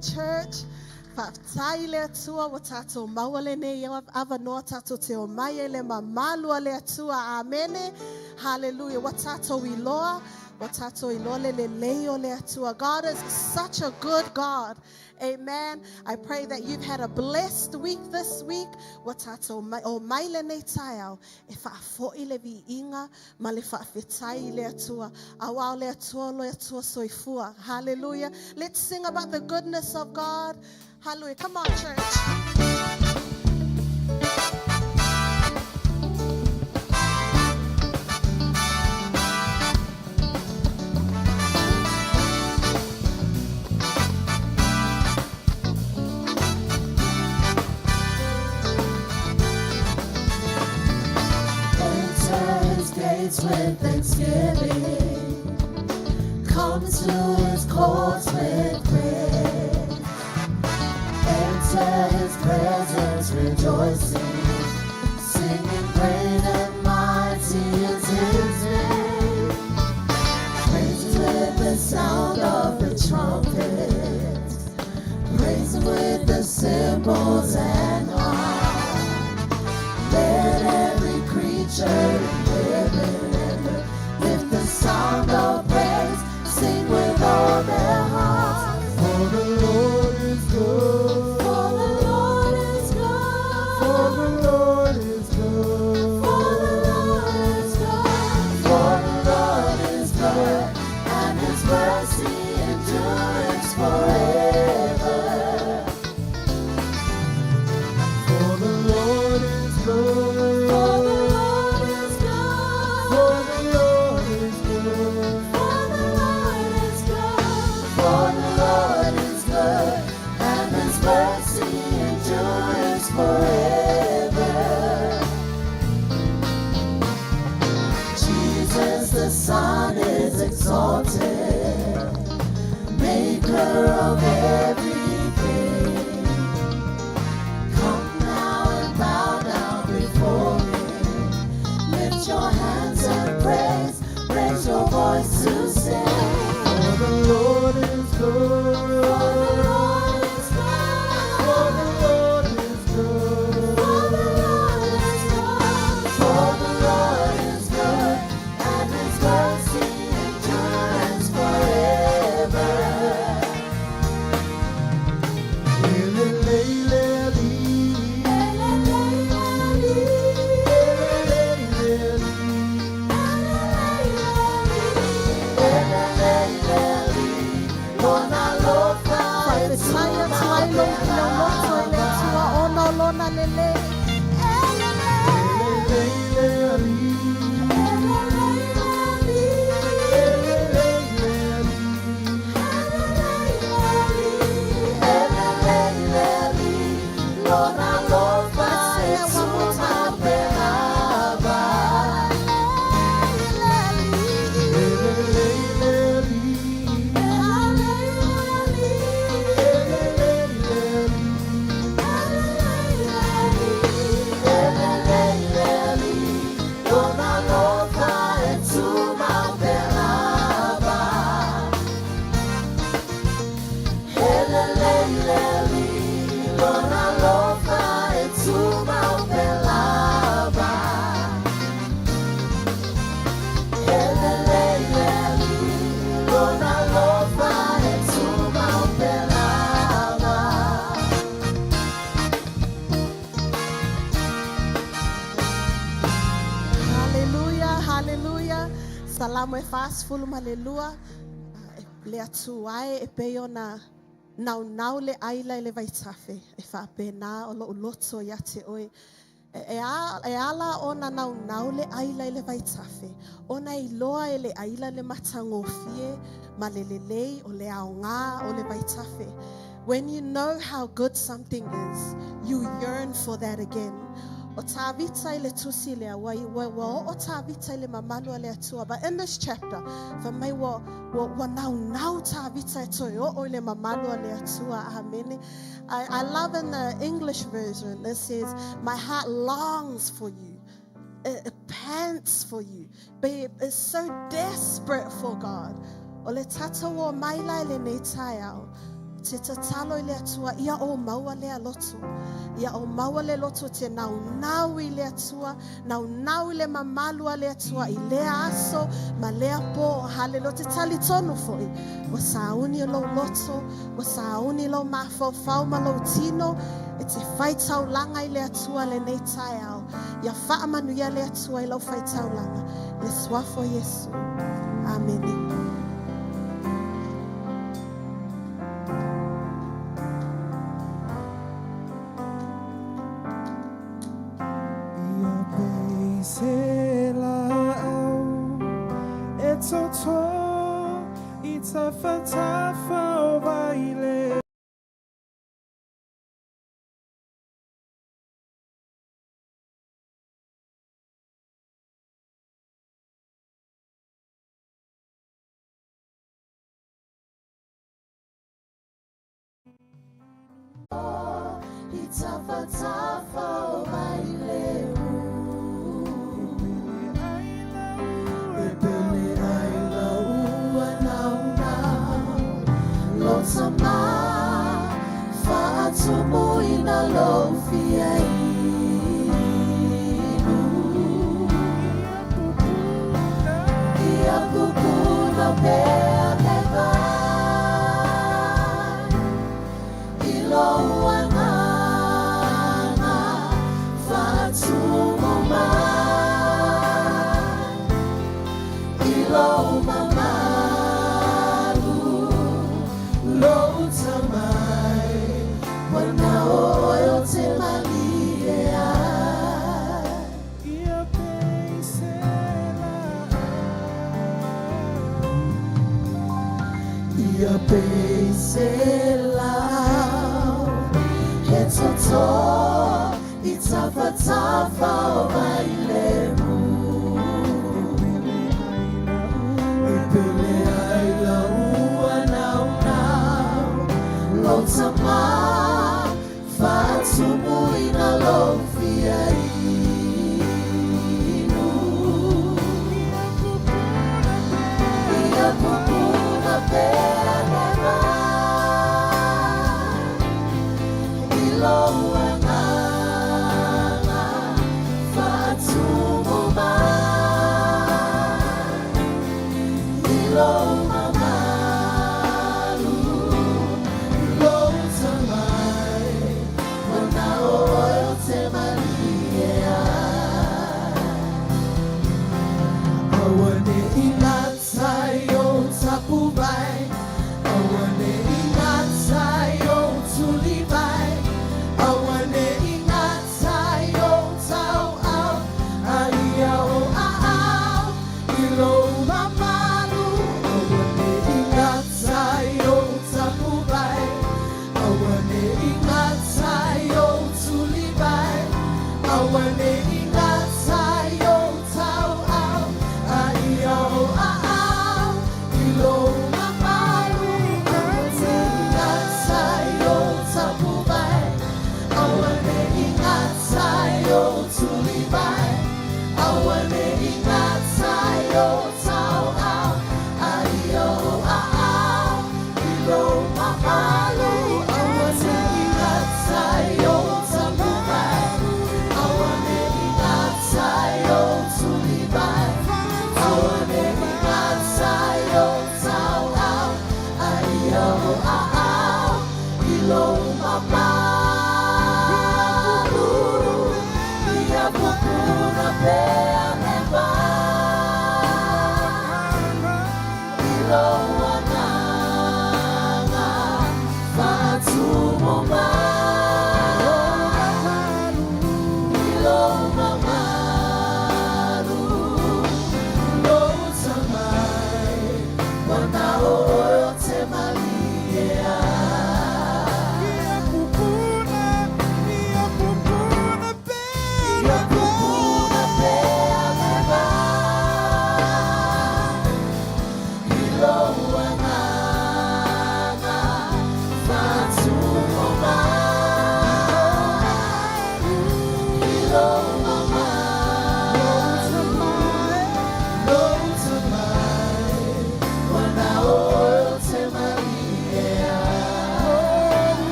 Church. Taile tua watato mawalene yawa avano tato te o mayele mamalu ale tua amene. Hallelujah. Watato iloa. Watato ilole le leo le tua. God is such a good God. Amen. I pray that you've had a blessed week this week. Watato o mailene tao. If I fo ile vi inga malifa fitai le tua. Awa le tua lo tua soifua. Hallelujah. Let's sing about the goodness of God. Hallelujah. Come on, church. With thanksgiving, comes to his courts with praise. Enter his presence rejoicing, singing great and mighty is his name. Praise him with the sound of the trumpet, praise him with the cymbals and harp. Let every creature with the sound of praise, sing with all their hearts. For the Lord is good. For the Lord is good. For the Lord is good. For the Lord is good. For the Lord is good, and his mercy endures forever. to sing. For the Lord is good. For the Lord is For good. the Lord is good. For the Lord is good. For the Lord is good, and His mercy endures forever. Saya tuailo ilo loto ele tua ona lona lele. Hallelujah, hallelujah. Salamu e fast full malelua. Le atu ai e peo na nau le aila le vaitafe. E fa pena o lo loto ya te oi. E ala ona nau le aila le vaitafe. Ona I loa e le aila le matangofie. Malelelei o le aonga o le vaitafe. When you know how good something is, you yearn for that again. O tavita ile tusile wa o tavita ile mamalu ale atua. But in this chapter, for me wa now tavita to o ile mamalu ale atua. Amen. I love in the English version. It says, "My heart longs for you. It pants for you. But it's so desperate for God. Ole tata wo maila ile netayao. Te tatalo ile atua ia o maua le aloto. Ia o maua le loto te nau ile atua. Nau ile mamalu ale atua. Ile aso ma le apo halelo te tali tonu foi. Wa sauni lo loto. Wa sauni lo mafau ma lo tino. E te whaitau langa ile atua le neitai au. Ia wha manu ia le atua I lo whaitau langa. Le swafo Yesu. Amen. Itafatafa ubaileru Ebele aila ua nau Lotama Faatumu ina lofia inu Ia kukuna peakeva Ilo Beiselau Hetoto Itafatafa Obaileru Ebele aila ua nau Lotama Faatumu ina lofia inu Ia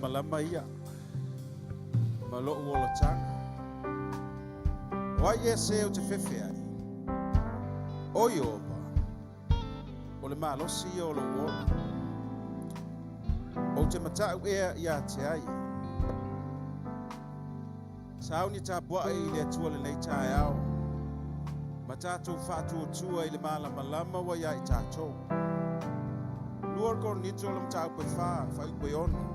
Malama ia malo wola tanga wa se o te fefe ai o Iova o le malo si o lo wola o te matau ia te ai sauni ta bua i le tua le nei tai au matatu fatu tua i le malama wa ia i tatou luar ko ni tolo mtau pe fa pe ono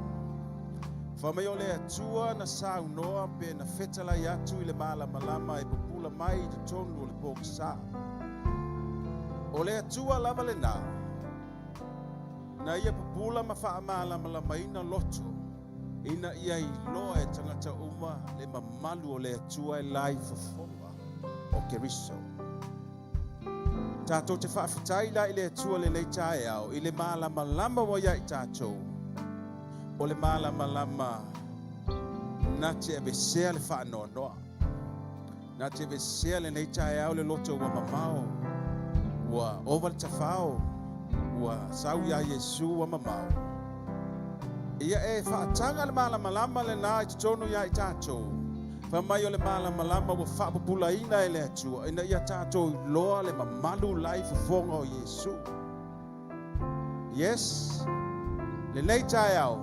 fa mai ole atua na sau noa pe na fetala i atu i le malama e popula mai te tonu o le poksa ole atua lava le na ia popula ma fa malama ina loto ina ia i loa e tangata uma le mamalu o le atua e lai fofonga o Keriso tatou te whaafitai la i le atua le leitai au i le malama wa ia i tatou o le malama na te ebesea le whaanoanoa na te ebesea le leitai au le loto wa mamao wa ova le tawhao wa sau ia Yesu wa mamao ia e whaatanga le malama le na i tonu ia i tatou fa mai o le malama wa whaapupula ina e le atua ina ia tatou loa le mamalu lai fofonga o Yesu yes le leitai au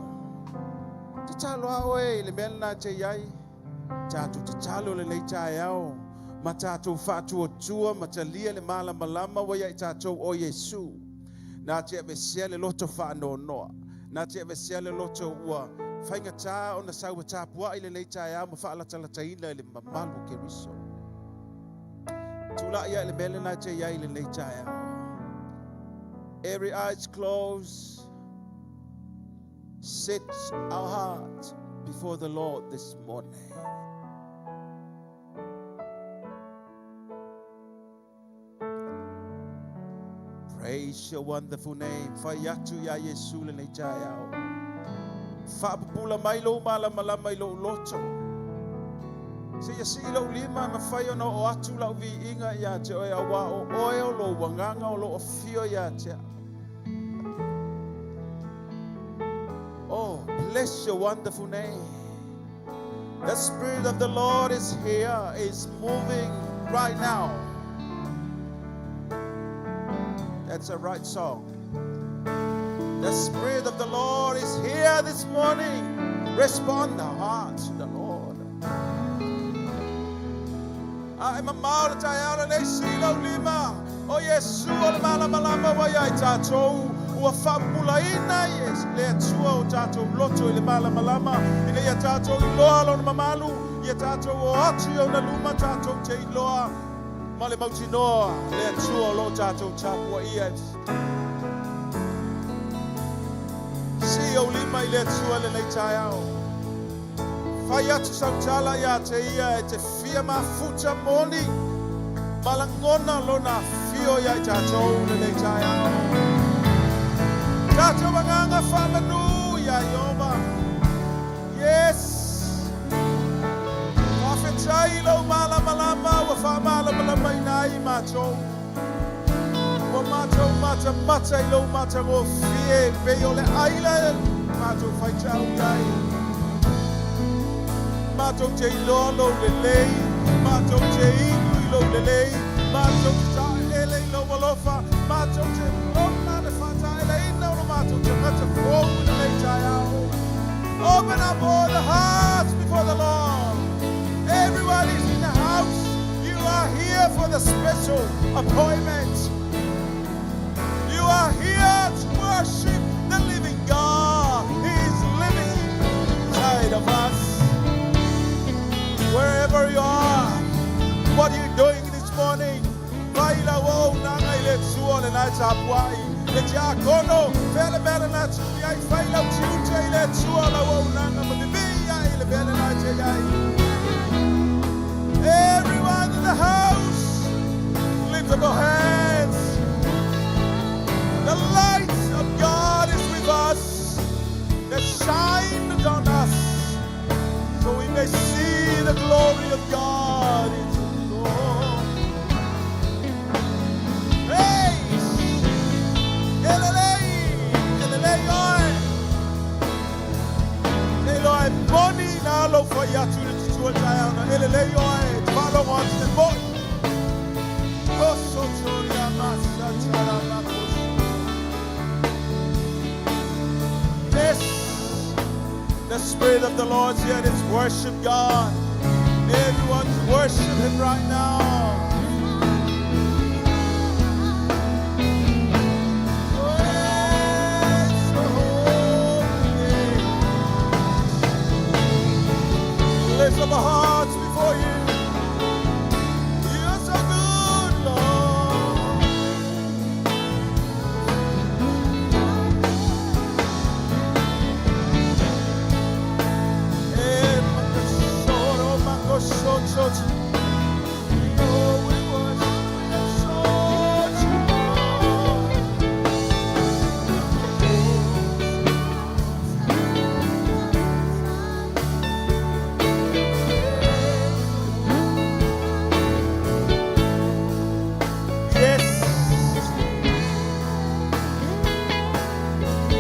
te talo au e le mena te iai tatu te talo le leitai au ma tatu whaatu o tua ma te lia le malama wa ia i tatou o Yesu na te avesia le loto whaanonoa na te avesia le loto ua whainga tā o na sau tāpua i le leitai au ma whaalatalaitaina i le mamalu Keriso tula ia i le mena te iai le leitai au every eyes closed. Set our heart before the Lord this morning. Praise your wonderful name. Fayatu ya Yesu le leitai au. Whaapupula mai lo malama mai lo loto. Se yasi lo lima na whaio na o atu lau vi inga ia te oe awa o oe o lo wanganga o lo o fio ia te. Oh, bless your wonderful name. The Spirit of the Lord is here, is moving right now. That's a right song. The Spirit of the Lord is here this morning. Respond the heart to the Lord. I'm a maura tai ara nei silo lima. O Yesu o le malama wa ia tatou. ua whaapulaina yes le atua o tātou loto i le malama i le ia tātou i loa lona mamalu ia tātou o atu i ona luma tātou te i loa ma le mautinoa le atua o lo tātou tāpua ia si o lima i le atua le nei tai au whai atu sautala ia te ia e te fia mafuta moni malangona lona fio ia i tātou le nei tai au tātou wanganga whamanu ia Iova yes whawhetai lau malamalama wa whamalamalama i nai mātou wa mātou mata i lau mata o fie pei o le aile mātou whaitau iai mātou te iloa lau le lei mātou te iku i lau le lei mātou te taelele i lau walofa mātou te lona le whataele i nau no mātou te ngata fōu i le tai au open up all the hearts before the Lord. Everyone is in the house. You are here for the special appointment. You are here to worship the living God. He is living inside of us. Wherever you are, what are you doing this morning? Vaila wo nanga ile tsuo le nai tapuai. Le diacono, fele bele na tsuia i faila uchiuche ile tsuo la wo nanga mabibia ile bele na tsuia. Everyone in the house, lift up your hands. The light of God is with us. That shines on us, so we may see the glory of God. Praise, Eloi, boni na lo for yatu le tuwa tayana. Eloi. Follow on the boy. Yes, the Spirit of the Lord is here. Let's worship God. Everyone's worship Him right now. Praise the holy name. Lift up our hearts before you.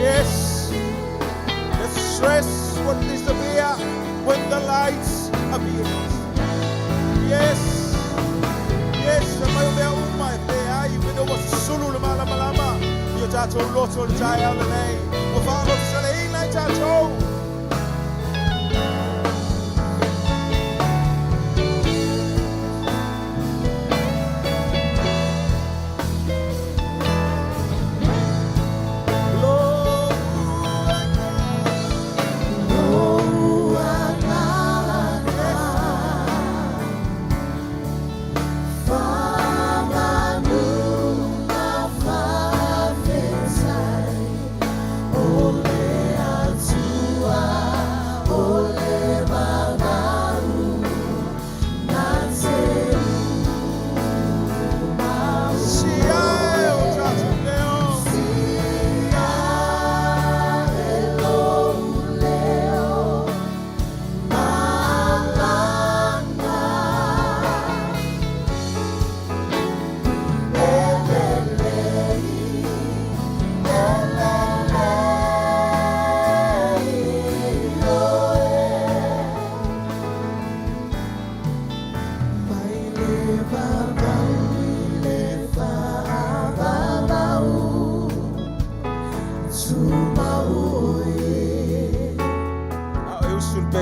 Yes, the stress will disappear when the lights appear. Yes, the mayo umay ay wino was sulu malama. Yo tato loto jaya lane. Wo falo sa lane na tato.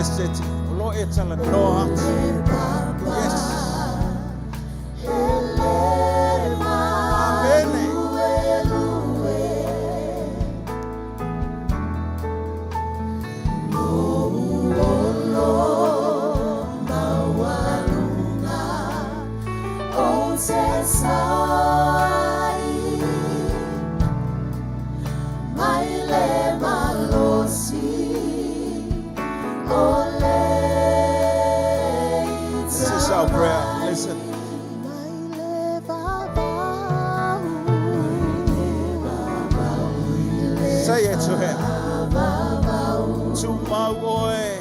City. Lo etala no heart. Yes. Amen. mau oe.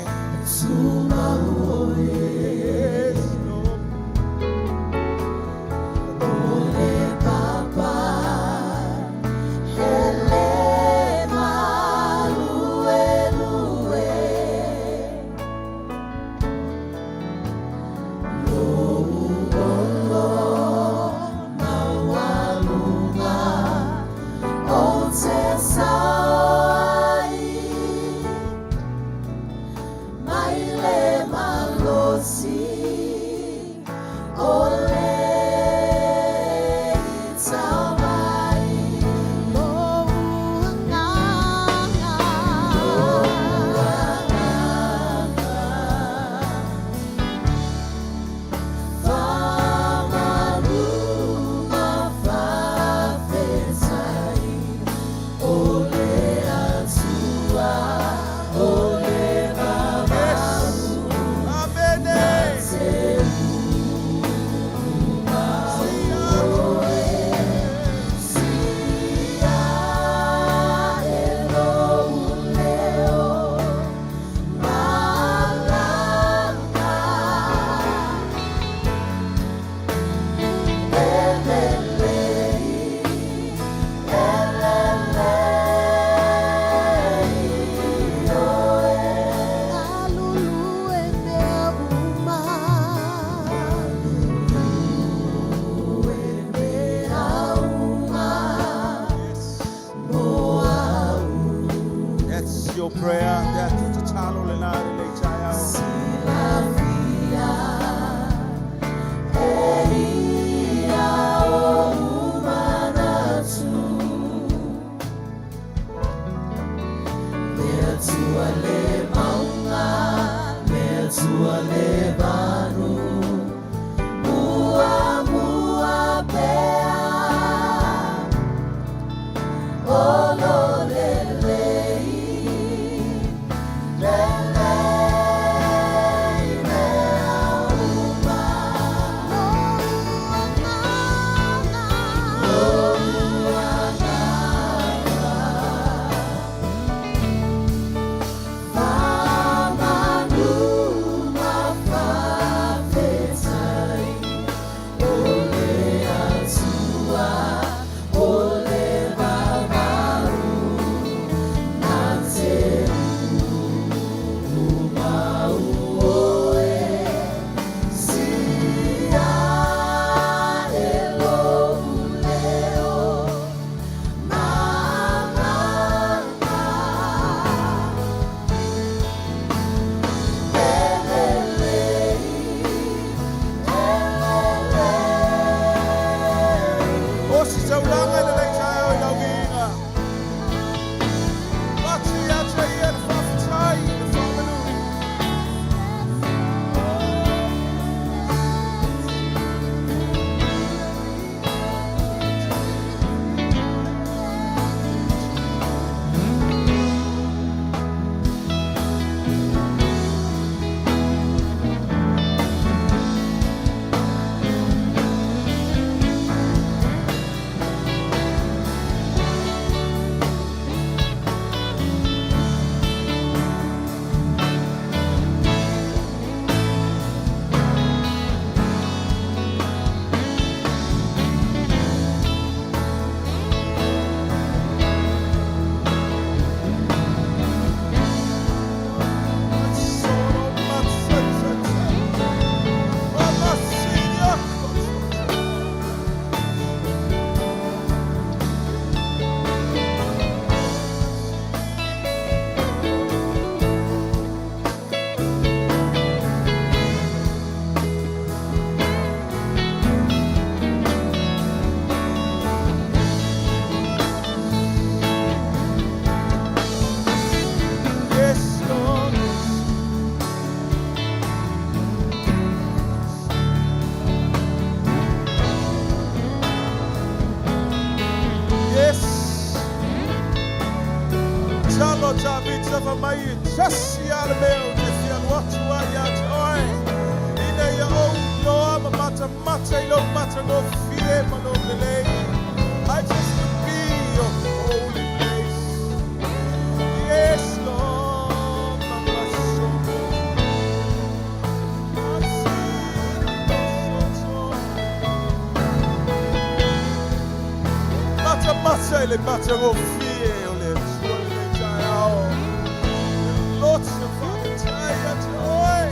Your prayer that to chalo le na le chayao. Just see all the bells, if you watch what you're doing. In your own law, matter, no matter, no fear, no delay. I just to be your holy place. Yes, Lord. le batero fie o le suole le giao. Lots of Father, taya joy.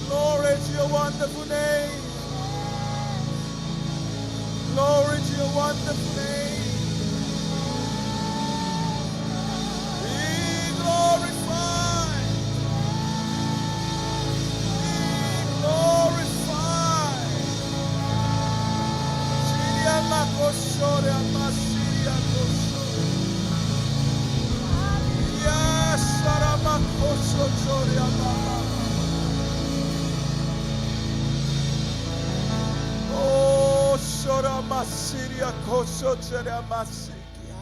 Glory to your wonderful name. Glory to your wonderful name. Be glorified. Be glorified. Siria makosore amasiria kosore. Yes, saramakosoore amama. Oh, Soramasiria Kosotere Masikia.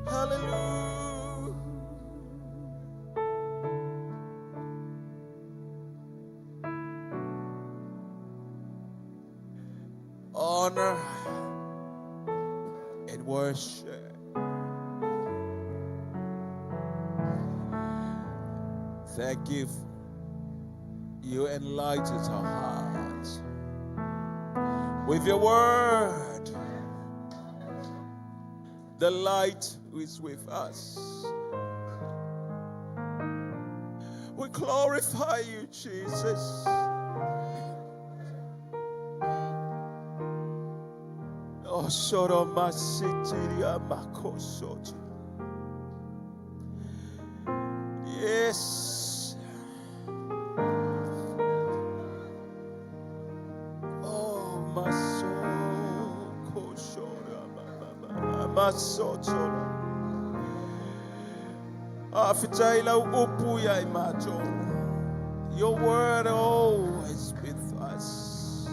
Hallelujah. Honor and worship. Thank you. You enlightened our hearts with your word. The light is with us. We glorify you, Jesus. Oh, Soromasitiria Makosoti. Yes. Oh, my soul. Koshora, my soul. Afitaila upuya imajo. Your word always with us,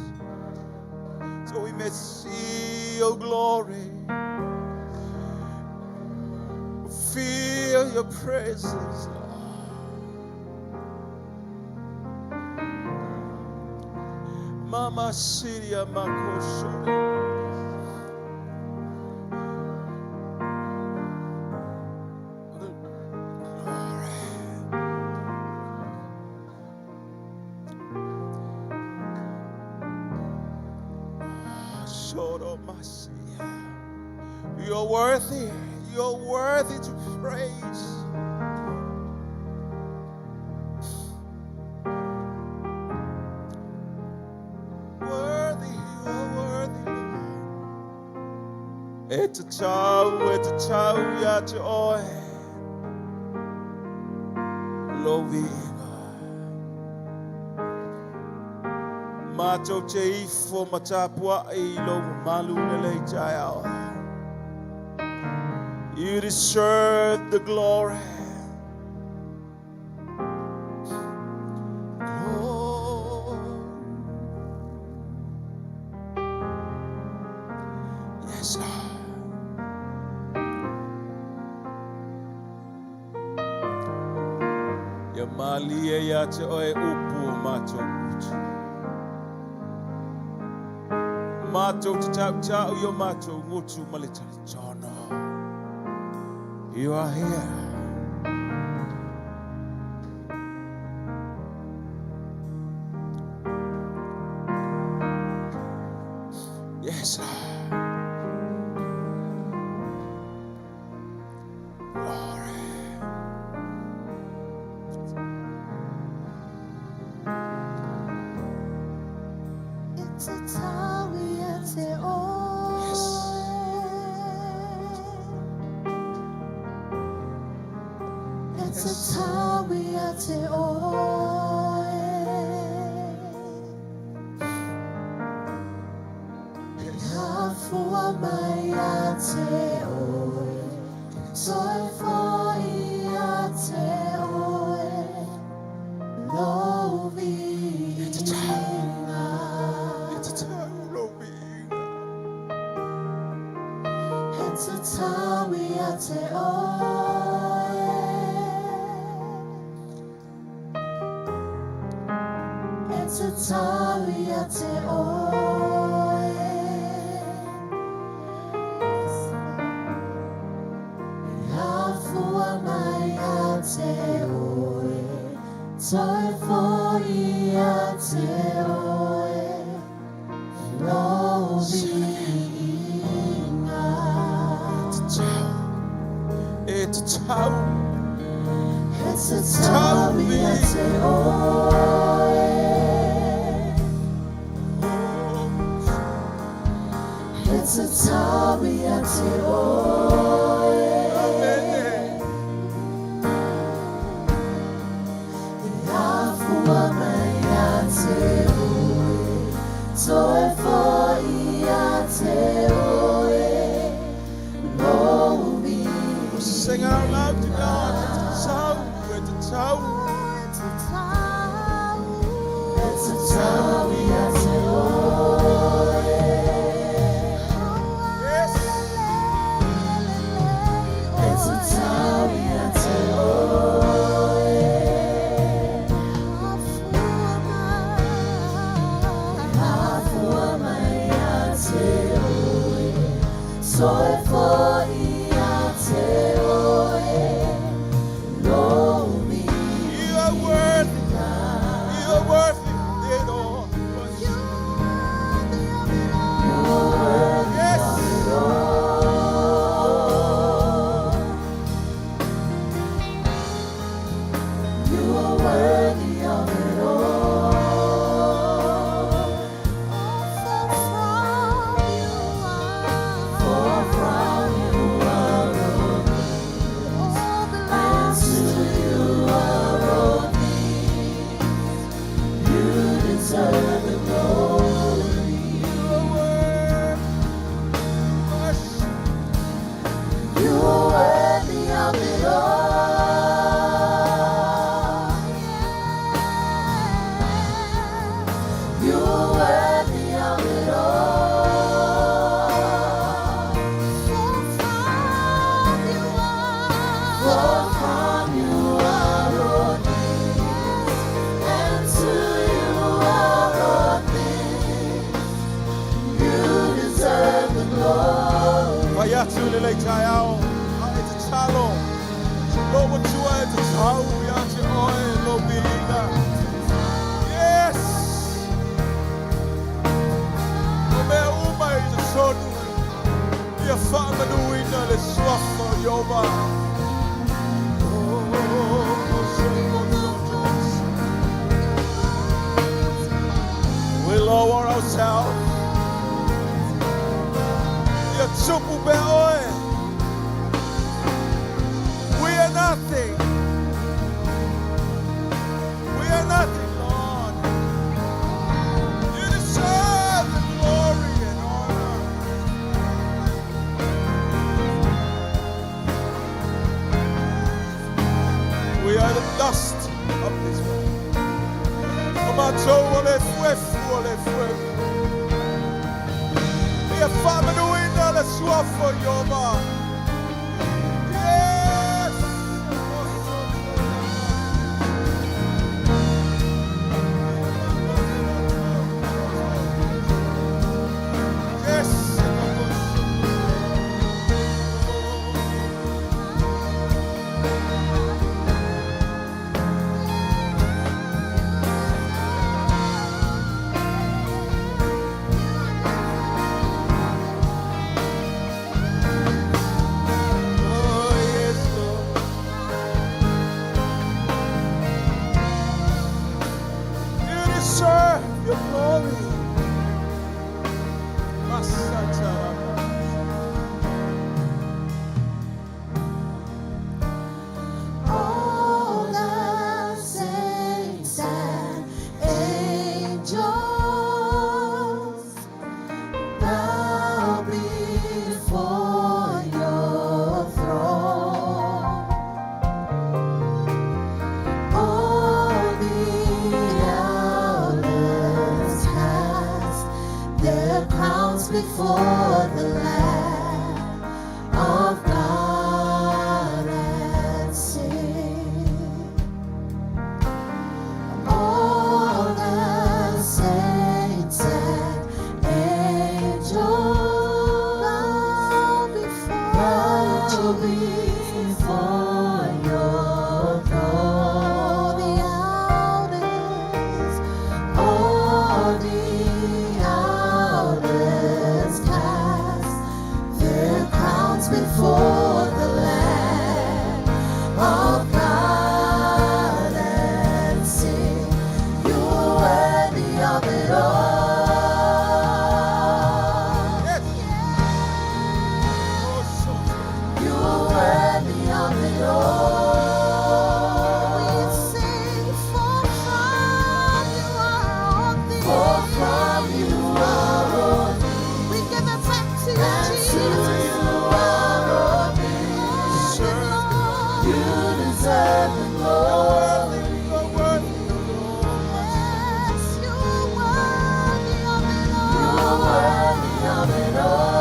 so we may see your glory, feel your presence, Mama Siria Makosho. You're worthy. You're worthy to praise. Worthy, you're worthy, Lord. It's a child, ya te oe. Lovi. Mato te ifo matapua I lo malu nele chayao. You deserve the glory. Yes, Lord. Ya malia ya te oe upu mato uchi. Mato te tau yo mato ngutu malitali chono. You are here. Yes, Lord. Glory. It's a time we have to Yes. It's a time we have to for my ate oe, soy for ate oe, lovi. It's a time, Loving. It's a time we ate oe. It's a time we ate oe. Soy for ate oe, lovinga. It's a time. It's a time we ate oe. It's a time we ate oe. Soy for ate oe, lovi. Sing out loud to God. It's a time. It's a time. It's a time we ate oe. Yes. It's a time we ate oe. Soy for ate oe, lovi. You are worthy. You are worthy. yourself. We are nothing. We are nothing, Lord. You deserve the glory and honor. We are the dust of this world. Come on, Joe, we are family winner, let's swap for your man. Yes! Yes! Your glory. All the saints and angels bow before your throne. All the elders cast their crowns before the Lamb of God and sing. All the saints and angels bow before your throne. All the elders cast their crowns before the Lamb of God and sing, you are worthy of it all. Yes. You are worthy of it all. We sing, for from you are all things. For from you are all things. We give it back to you, Jesus. You are all things. You deserve the glory. You're worthy, Yes, you are worthy of it all. You are worthy of it all.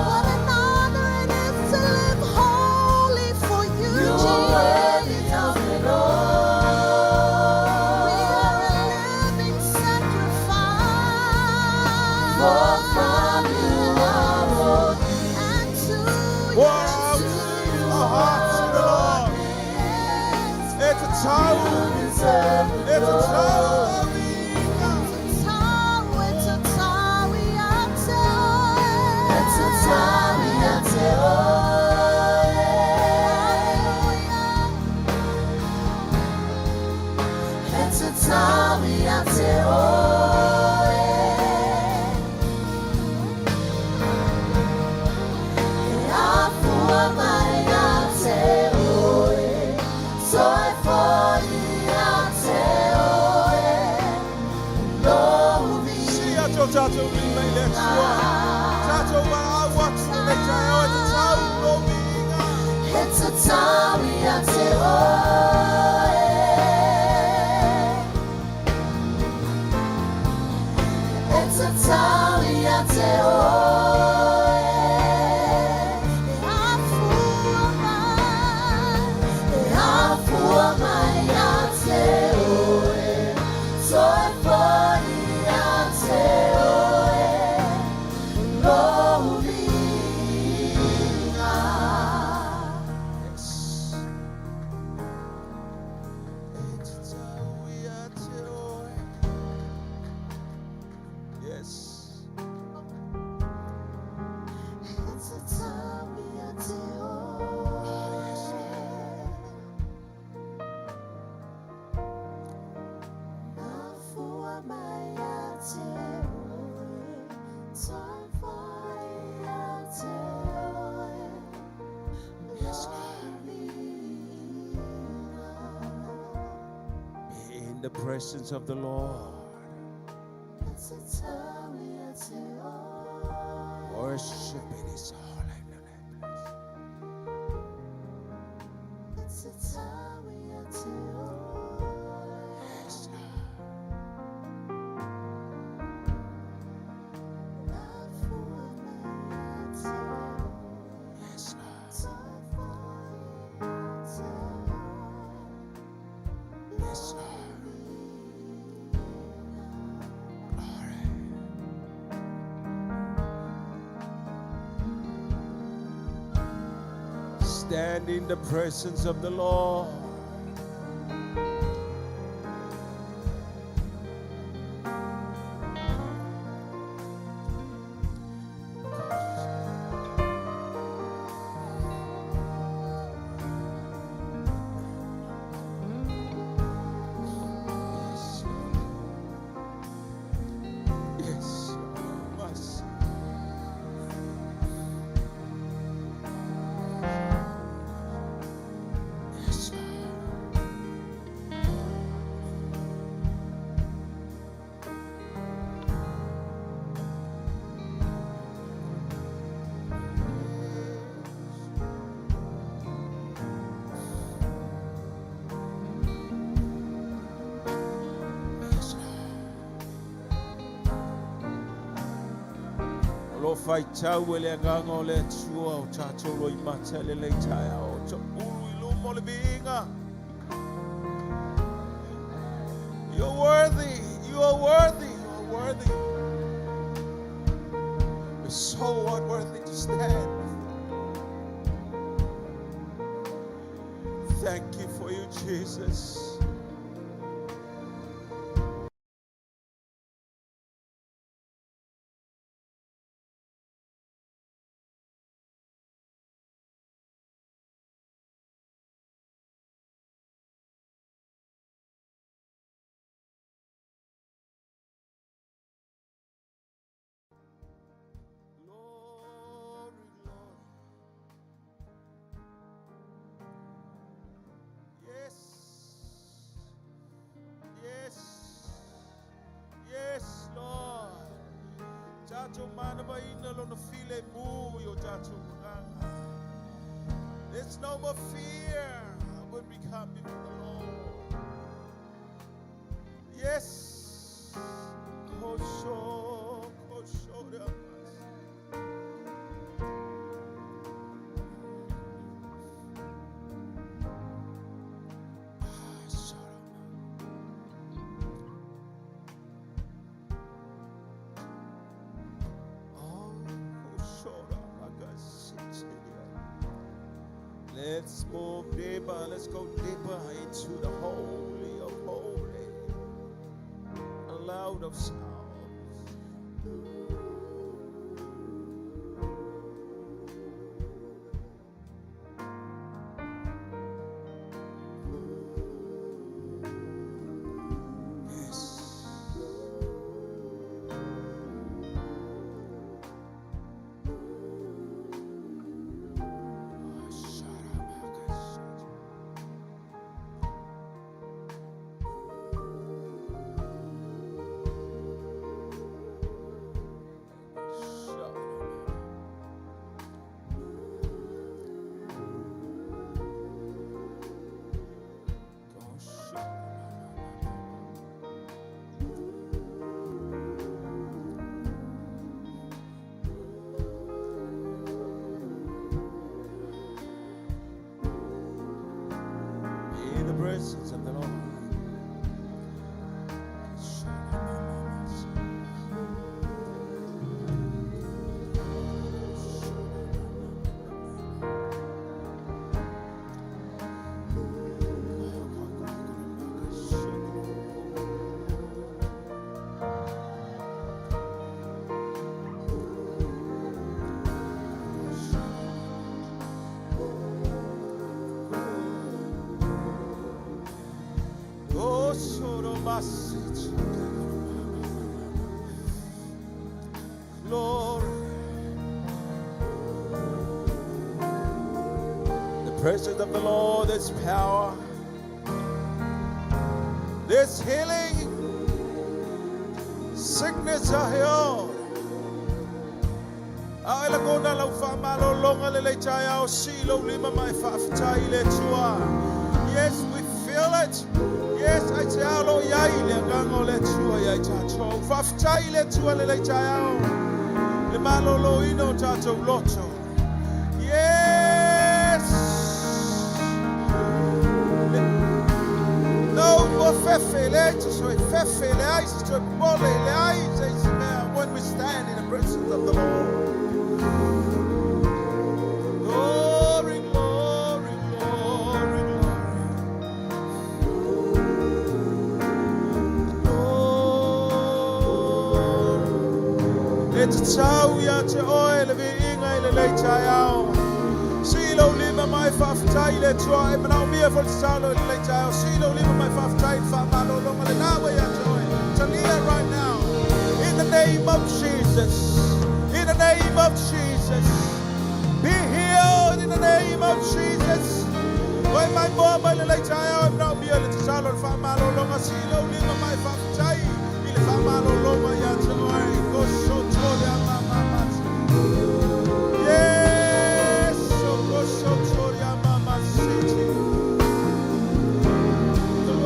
What an honor it is to live holy for you, Jesus. You are worthy of it all. We are a living sacrifice. For from you are all things. And to Pour you, out our hearts to the Lord. It's a time. It's a time. Tato, we may let you on. Tato, I watch the lecture. It's a time we are It's a time we are in the presence of the Lord. Worship in His holy place. Yes, yes, yes, stand in the presence of the Lord. Yes, yes. Yes, lo fai tau e le aganga o le atua o tātou lo I mata le le taia o ta uru I lumo le vinga. You're worthy, you are worthy, you are worthy. You're so unworthy to stand. Thank you for you, Jesus. Glory, glory. Yes. Yes. Yes, Lord. Chacho mana ba ina lo no file mu yo chacho nganga. There's no more fear when we come before the Lord. Yes. Kosho, kosho de amas. Let's move deeper. Let's go deeper into the holy of holy. A loud of sounds. In the presence of the Lord. Glory. The presence of the Lord, there's power. There's healing. Sickness are healed. Ai la kona lau whamalo longa le chaya o silo lima mai whaafitai le tua. Yes, we feel it. Yes, I te alo iai le ngango le tua iai tato. Whaafitai le tua le chaya o. Le malo lo ino tato loto. Yes. No more fefe le so fefe le ai so bole le ai se when we stand in the presence of the Lord. Glory, glory, glory, glory. It's a tau ya te oe le vi inga le le chayao. Silo lima mai whaafitai le tua e manau mia for salo le chayao. Silo lima mai whaafitai whaamalo longa le nawa ya te oe. Talia right now. In the name of Jesus. In the name of Jesus. Be healed in the name of Jesus. When my mom will let you out, now be able to sell on Famalo Longa Silo, Lima, my Famchai, Il Famalo Longa Yatamai, go so to the Mama. Yes, so go so to the Mama City.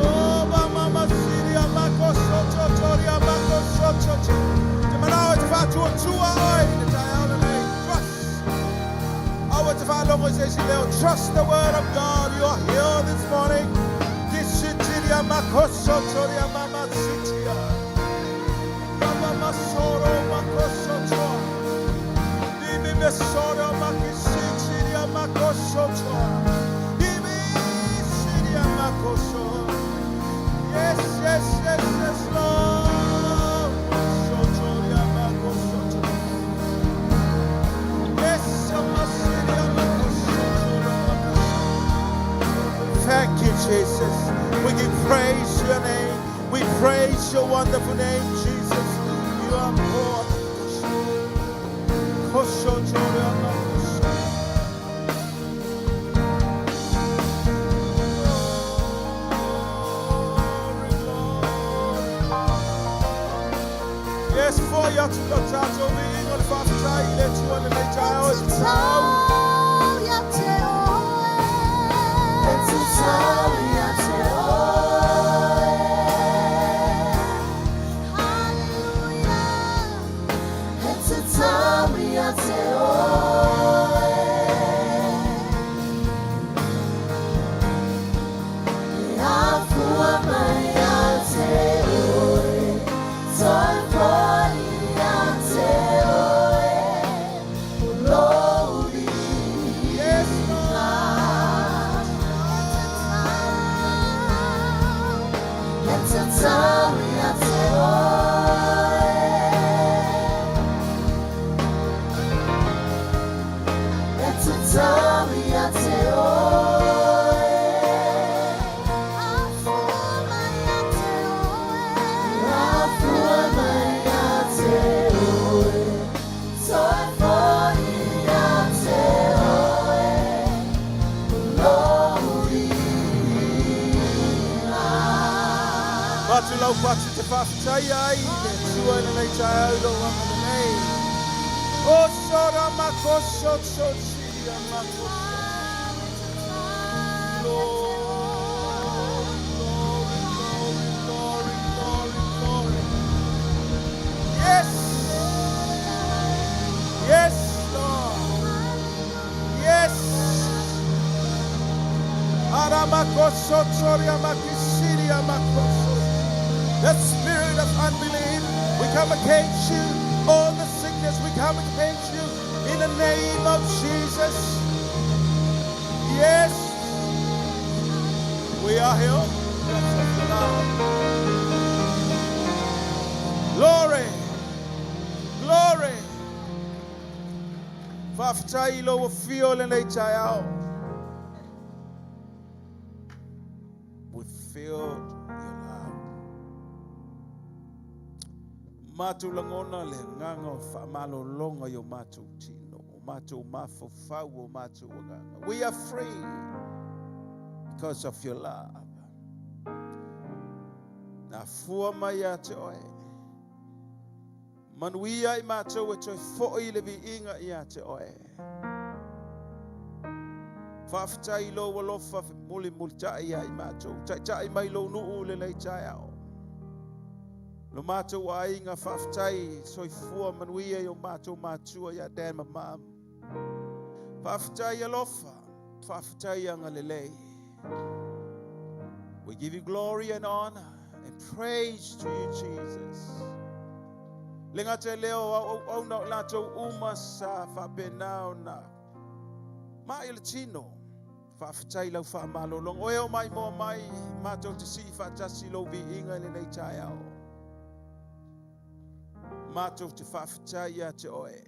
Oh, Mama City, Amako Soto, Toria, Mako Soto. The Manao is far to a 2 hour in the Diana name. Trust the word of God. You are here this morning. This city, Makosotoria, Mama City, Mama Masoro, Makosoto, Bibi Mesoro, Makisiti, Makosoto, Bibi City, Makoso. Yes, yes, yes, yes, Lord. Sotoria, Makosoto. Yes, Mama City. Thank you, Jesus. We give praise to your name. We praise your wonderful name, Jesus. You are God. Yes, for your tato, we ain't gonna fight to let you on the late child. That spirit of unbelief, we come against you. All the sickness, we come against you in the name of Jesus. Yes, we are here. Glory, glory. Faftailo will feel in a child. We feel. Matu langona le nganga famalo longa yo matu tino matu mafo fawo matu waganga. We are free because of your love. a fua mai a te oe. Manuia I mātou e toi fo'i le vi inga I a te oe. Whaafitai lo walofa muli tai ai mātou. Tai mai lo nuu le lei tai au. Lo mātou a inga whaafitai soi fua manuia I o mātou mātua ia dan mamam. Whaafitai alofa. Whaafitai anga le lei. We give you glory and honor and praise to you, Jesus. Lenga te leo au na lato uma sa whapenao na. Ma il tino. Whaafitai lau whaamalolong. Oe o mai mo mai. Mātou te si whaatasi lo vi inga le nei tai au. Mātou te whaafitai a te oe.